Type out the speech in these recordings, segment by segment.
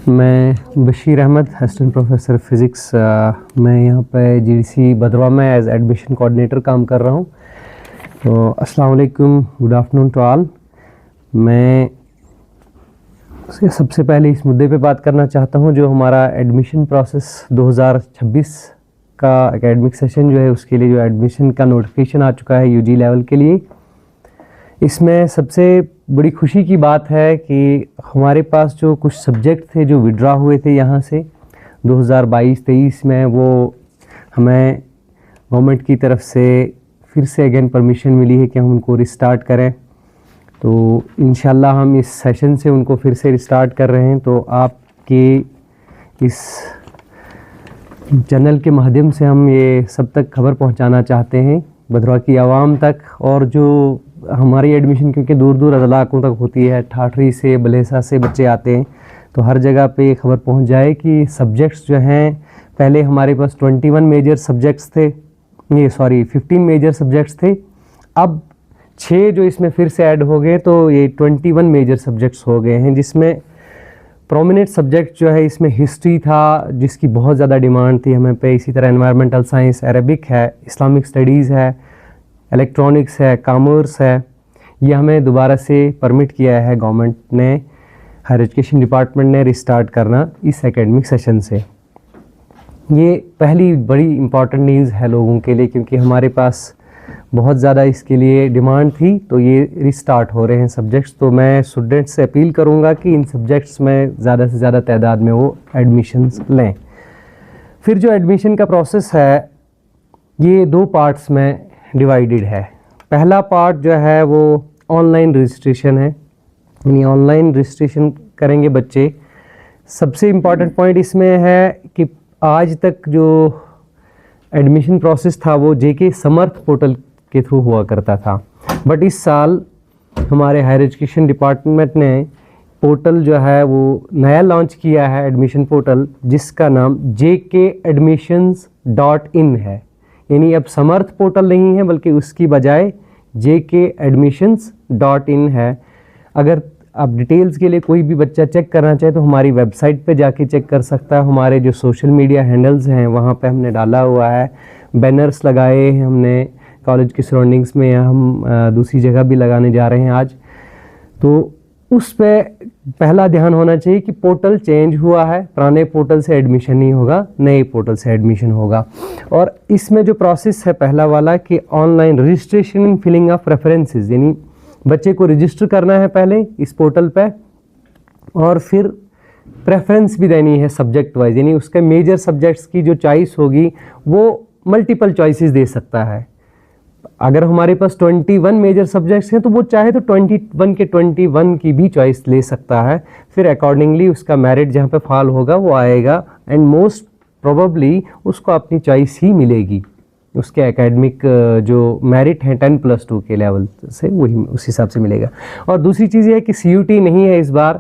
मैं Bashir Ahmad, assistant professor physics. मैं यहाँ पे जीडीसी भदरवा में एज एडमिशन कोऑर्डिनेटर काम कर रहा हूँ। तो अस्सलाम वालेकुम, गुड आफ्टरनून टू ऑल। मैं सबसे पहले इस मुद्दे पे बात करना चाहता हूँ जो हमारा एडमिशन प्रोसेस 2026 का एकेडमिक सेशन जो है उसके लिए जो एडमिशन का नोटिफिकेशन आ चुका है यूजी लेवल के लिए। इसमें सबसे बड़ी खुशी की बात है कि हमारे पास जो कुछ सब्जेक्ट थे जो विड्रॉ हुए थे यहाँ से 2022-23 में, वो हमें गवर्नमेंट की तरफ से फिर से अगेन परमिशन मिली है कि हम उनको रिस्टार्ट करें। तो इंशाल्लाह हम इस सेशन से उनको फिर से रिस्टार्ट कर रहे हैं। तो आपके इस चैनल के माध्यम से हम ये सब तक खबर पहुंचाना चाहते हैं भदरवा की आवाम तक, और जो हमारी एडमिशन क्योंकि दूर दूर इलाकों तक होती है, ठाठरी से बलेसा से बच्चे आते हैं, तो हर जगह पे ये खबर पहुंच जाए कि सब्जेक्ट्स जो हैं, पहले हमारे पास 21 मेजर सब्जेक्ट्स थे, 15 मेजर सब्जेक्ट्स थे, अब 6 जो इसमें फिर से ऐड हो गए, तो ये 21 मेजर सब्जेक्ट्स हो गए हैं, जिसमें प्रोमिनेंट सब्जेक्ट जो है इसमें हिस्ट्री था जिसकी बहुत ज़्यादा डिमांड थी हमें पे, इसी तरह एनवायरमेंटल साइंस, अरबिक है, इस्लामिक स्टडीज़ है, इलेक्ट्रॉनिक्स है, कॉमर्स है। ये हमें दोबारा से परमिट किया है गवर्नमेंट ने, हायर एजुकेशन डिपार्टमेंट ने रिस्टार्ट करना इस एकेडमिक सेशन से। ये पहली बड़ी इम्पॉर्टेंट न्यूज़ है लोगों के लिए क्योंकि हमारे पास बहुत ज़्यादा इसके लिए डिमांड थी, तो ये रिस्टार्ट हो रहे हैं सब्जेक्ट्स। तो मैं स्टूडेंट्स से अपील करूँगा कि इन सब्जेक्ट्स में ज़्यादा से ज़्यादा तादाद में वो एडमिशन्स लें। फिर जो एडमिशन का प्रोसेस है ये 2 पार्ट्स में डिवाइडेड है। पहला पार्ट जो है वो ऑनलाइन रजिस्ट्रेशन है, यानी ऑनलाइन रजिस्ट्रेशन करेंगे बच्चे। सबसे इम्पॉर्टेंट पॉइंट इसमें है कि आज तक जो एडमिशन प्रोसेस था वो जेके समर्थ पोर्टल के थ्रू हुआ करता था, बट इस साल हमारे हायर एजुकेशन डिपार्टमेंट ने पोर्टल जो है वो नया लॉन्च किया है, एडमिशन पोर्टल, जिसका नाम jkadmissions.in है। यानी अब समर्थ पोर्टल नहीं है बल्कि उसकी बजाय jkadmissions.in है। अगर आप डिटेल्स के लिए कोई भी बच्चा चेक करना चाहे तो हमारी वेबसाइट पे जाके चेक कर सकता है। हमारे जो सोशल मीडिया हैंडल्स हैं वहाँ पे हमने डाला हुआ है, बैनर्स लगाए हैं हमने कॉलेज की सराउंडिंग्स में, या हम दूसरी जगह भी लगाने जा रहे हैं आज। तो उस पे पहला ध्यान होना चाहिए कि पोर्टल चेंज हुआ है, पुराने पोर्टल से एडमिशन नहीं होगा, नए पोर्टल से एडमिशन होगा। और इसमें जो प्रोसेस है पहला वाला कि online registration and filling of references, यानी बच्चे को रजिस्टर करना है पहले इस पोर्टल पे, और फिर प्रेफरेंस भी देनी है सब्जेक्ट वाइज, यानी उसके मेजर सब्जेक्ट्स की जो चॉइस होगी वो मल्टीपल चॉइसेस दे सकता है। अगर हमारे पास 21 मेजर सब्जेक्ट्स हैं तो वो चाहे तो 21 के 21 की भी चॉइस ले सकता है। फिर अकॉर्डिंगली उसका मेरिट जहाँ पे फॉल होगा वो आएगा, एंड मोस्ट प्रोबेबली उसको अपनी चॉइस ही मिलेगी। उसके एकेडमिक जो मेरिट है 10+2 के लेवल से वही उस हिसाब से मिलेगा। और दूसरी चीज़ ये है कि CUT नहीं है इस बार,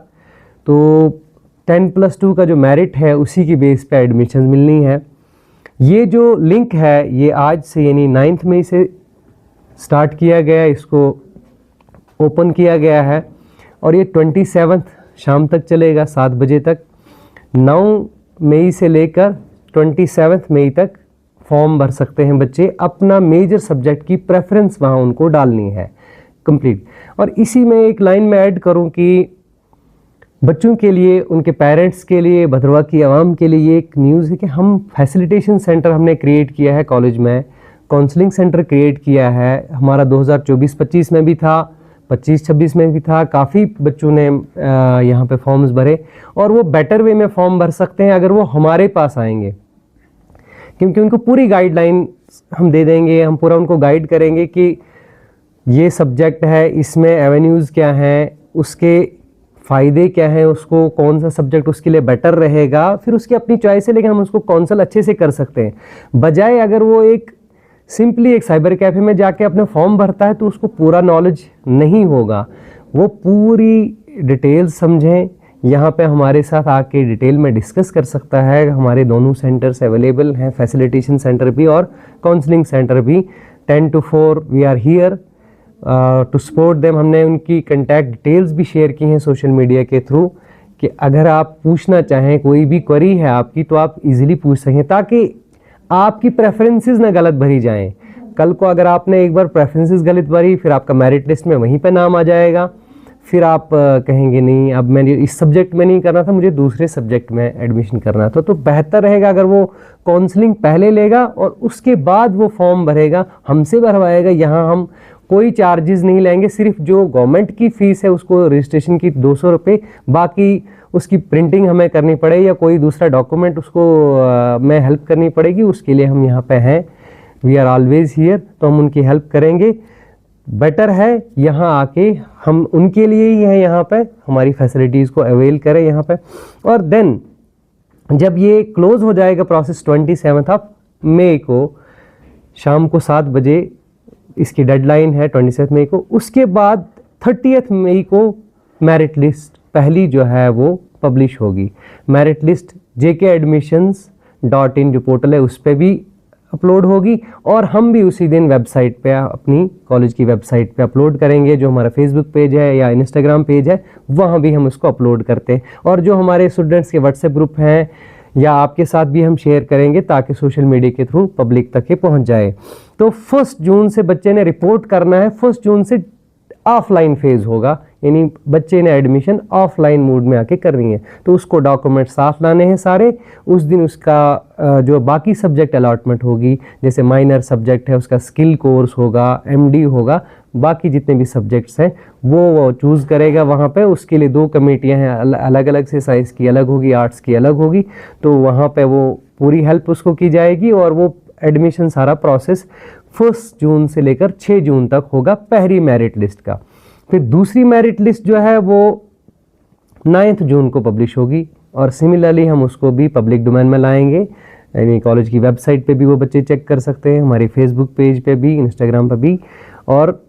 तो 10+2 का जो मेरिट है उसी की बेस पे एडमिशन मिलनी है। ये जो लिंक है ये आज से यानी 9 मई से स्टार्ट किया गया, इसको ओपन किया गया है, और ये 27 शाम तक चलेगा 7 बजे तक। 9 मई से लेकर 27 मई तक फॉर्म भर सकते हैं बच्चे, अपना मेजर सब्जेक्ट की प्रेफरेंस वहाँ उनको डालनी है कंप्लीट। और इसी में एक लाइन में ऐड करूँ कि बच्चों के लिए, उनके पेरेंट्स के लिए, भदरवा की आवाम के लिए एक न्यूज़ है कि हम फैसिलिटेशन सेंटर हमने क्रिएट किया है कॉलेज में, काउंसलिंग सेंटर क्रिएट किया है। हमारा 2024-25 में भी था, 25-26 में भी था। काफ़ी बच्चों ने यहाँ पे फॉर्म्स भरे, और वो बेटर वे में फॉर्म भर सकते हैं अगर वो हमारे पास आएंगे, क्योंकि उनको पूरी गाइडलाइन हम दे देंगे, हम पूरा उनको गाइड करेंगे कि ये सब्जेक्ट है, इसमें एवेन्यूज़ क्या हैं, उसके फ़ायदे क्या हैं, उसको कौन सा सब्जेक्ट उसके लिए बेटर रहेगा, फिर उसकी अपनी चॉइस है, लेकिन हम उसको कौंसल अच्छे से कर सकते हैं। बजाय अगर वो एक सिंपली एक साइबर कैफ़े में जाके अपना फॉर्म भरता है तो उसको पूरा नॉलेज नहीं होगा। वो पूरी डिटेल्स समझें, यहाँ पे हमारे साथ आके डिटेल में डिस्कस कर सकता है। हमारे दोनों सेंटर्स अवेलेबल हैं, फैसिलिटेशन सेंटर भी और काउंसलिंग सेंटर भी। 10 to 4 we are here to support them. हमने उनकी कंटैक्ट डिटेल्स भी शेयर की हैं सोशल मीडिया के थ्रू कि अगर आप पूछना चाहें, कोई भी क्वेरी है आपकी, तो आप इजीली पूछ सकें, ताकि आपकी प्रेफरेंसेस ना गलत भरी जाएं। कल को अगर आपने एक बार प्रेफरेंसेस गलत भरी, फिर आपका मेरिट लिस्ट में वहीं पे नाम आ जाएगा, फिर आप कहेंगे नहीं अब मैंने इस सब्जेक्ट में नहीं करना था, मुझे दूसरे सब्जेक्ट में एडमिशन करना था। तो बेहतर रहेगा अगर वो काउंसलिंग पहले लेगा और उसके बाद वो फॉर्म भरेगा, हमसे भरवाएगा। यहाँ हम कोई चार्जेस नहीं लेंगे, सिर्फ जो गवर्नमेंट की फ़ीस है उसको रजिस्ट्रेशन की 200 रुपये, बाकी उसकी प्रिंटिंग हमें करनी पड़ेगी या कोई दूसरा डॉक्यूमेंट उसको में हेल्प करनी पड़ेगी, उसके लिए हम यहाँ पे हैं। वी आर ऑलवेज हियर, तो हम उनकी हेल्प करेंगे। बेटर है यहाँ आके हम उनके लिए ही हैं, यहाँ पे हमारी फैसिलिटीज़ को अवेल करें यहाँ पे। और देन जब ये क्लोज़ हो जाएगा प्रोसेस 27 मई को शाम को 7 बजे इसकी डेडलाइन है 27 मई को। उसके बाद 30 मई को मेरिट लिस्ट पहली जो है वो पब्लिश होगी। मेरिट लिस्ट jkadmissions.in जो पोर्टल है उस पर भी अपलोड होगी, और हम भी उसी दिन वेबसाइट पे अपनी कॉलेज की वेबसाइट पे अपलोड करेंगे। जो हमारा फेसबुक पेज है या इंस्टाग्राम पेज है वहाँ भी हम उसको अपलोड करते हैं, और जो हमारे स्टूडेंट्स के व्हाट्सएप ग्रुप हैं या आपके साथ भी हम शेयर करेंगे, ताकि सोशल मीडिया के थ्रू पब्लिक तक ये पहुँच जाए। तो 1 जून से बच्चे ने रिपोर्ट करना है। 1 जून से ऑफलाइन फेज़ होगा, यानी बच्चे ने एडमिशन ऑफलाइन मोड में आके करनी है। तो उसको डॉक्यूमेंट साथ लाने हैं सारे। उस दिन उसका जो बाकी सब्जेक्ट अलॉटमेंट होगी, जैसे माइनर सब्जेक्ट है उसका स्किल कोर्स होगा, MD होगा, बाकी जितने भी सब्जेक्ट्स हैं वो चूज़ करेगा वहाँ पे। उसके लिए 2 कमेटियाँ हैं, अलग अलग से, साइंस की अलग होगी, आर्ट्स की अलग होगी। तो वहाँ पे वो पूरी हेल्प उसको की जाएगी, और वो एडमिशन सारा प्रोसेस 1 जून से लेकर 6 जून तक होगा पहली मेरिट लिस्ट का। फिर दूसरी मेरिट लिस्ट जो है वो 9 जून को पब्लिश होगी, और सिमिलरली हम उसको भी पब्लिक डोमेन में लाएंगे, यानी कॉलेज की वेबसाइट पे भी वो बच्चे चेक कर सकते हैं, हमारे फेसबुक पेज पे भी, इंस्टाग्राम पे भी। और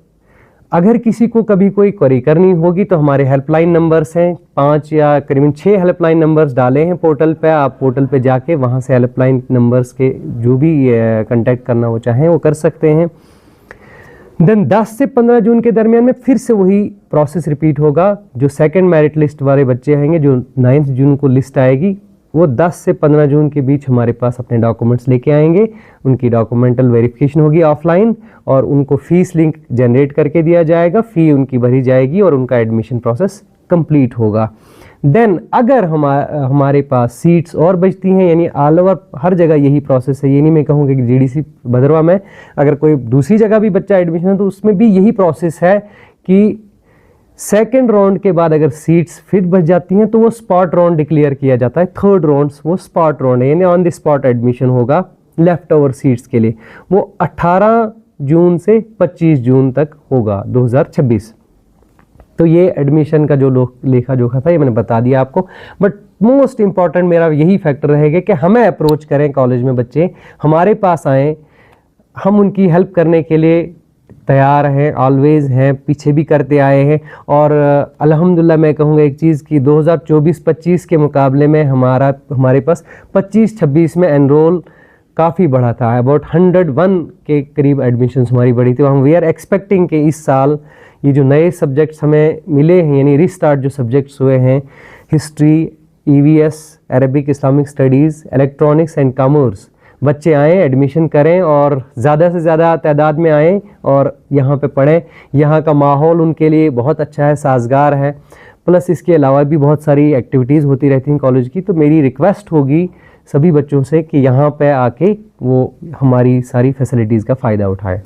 अगर किसी को कभी कोई क्वेरी करनी होगी तो हमारे हेल्पलाइन नंबर्स हैं, 5 या करीबन 6 हेल्पलाइन नंबर्स डाले हैं पोर्टल पे। आप पोर्टल पे जाके वहाँ से हेल्पलाइन नंबर्स के जो भी कांटेक्ट करना वो चाहें वो कर सकते हैं। देन 10 से 15 जून के दरमियान में फिर से वही प्रोसेस रिपीट होगा। जो सेकंड मेरिट लिस्ट वाले बच्चे आएंगे, जो 9 जून को लिस्ट आएगी, वो 10 से 15 जून के बीच हमारे पास अपने डॉक्यूमेंट्स लेके आएंगे। उनकी डॉक्यूमेंटल वेरिफिकेशन होगी ऑफलाइन, और उनको फीस लिंक जनरेट करके दिया जाएगा, फ़ी उनकी भरी जाएगी, और उनका एडमिशन प्रोसेस कंप्लीट होगा। देन अगर हमारे पास सीट्स और बचती हैं, यानी ऑल ओवर हर जगह यही प्रोसेस है, ये नहीं मैं कहूँगा कि GDC भदरवा में अगर कोई दूसरी जगह भी बच्चा एडमिशन है तो उसमें भी यही प्रोसेस है कि सेकेंड राउंड के बाद अगर सीट्स फिर बच जाती हैं तो वो स्पॉट राउंड डिक्लेयर किया जाता है। थर्ड राउंड वो स्पॉट राउंड है, यानी ऑन द स्पॉट एडमिशन होगा लेफ्ट ओवर सीट्स के लिए। वो 18 जून से 25 जून तक होगा 2026। तो ये एडमिशन का जो लेखा जोखा था ये मैंने बता दिया आपको। बट मोस्ट इम्पॉर्टेंट मेरा यही फैक्टर रहेगा कि हमें अप्रोच करें, कॉलेज में बच्चे हमारे पास आएँ, हम उनकी हेल्प करने के लिए तैयार हैं, ऑलवेज हैं, पीछे भी करते आए हैं। और अल्हम्दुलिल्लाह मैं कहूँगा एक चीज़ कि 2024-25 के मुकाबले में हमारे पास 25-26 में एनरोल काफ़ी बढ़ा था, अबाउट 101 के करीब एडमिशन्स हमारी बढ़ी थी। हम वी आर एक्सपेक्टिंग कि इस साल ये जो नए सब्जेक्ट्स हमें मिले हैं, यानी रिस्टार्ट जो सब्जेक्ट्स हुए हैं, history, EVS, Arabic, Islamic studies, electronics and commerce, बच्चे आएँ, एडमिशन करें और ज़्यादा से ज़्यादा तादाद में आएँ और यहाँ पे पढ़ें। यहाँ का माहौल उनके लिए बहुत अच्छा है, साजगार है। प्लस इसके अलावा भी बहुत सारी एक्टिविटीज़ होती रहती हैं कॉलेज की। तो मेरी रिक्वेस्ट होगी सभी बच्चों से कि यहाँ पे आके वो हमारी सारी फैसिलिटीज़ का फ़ायदा उठाएं।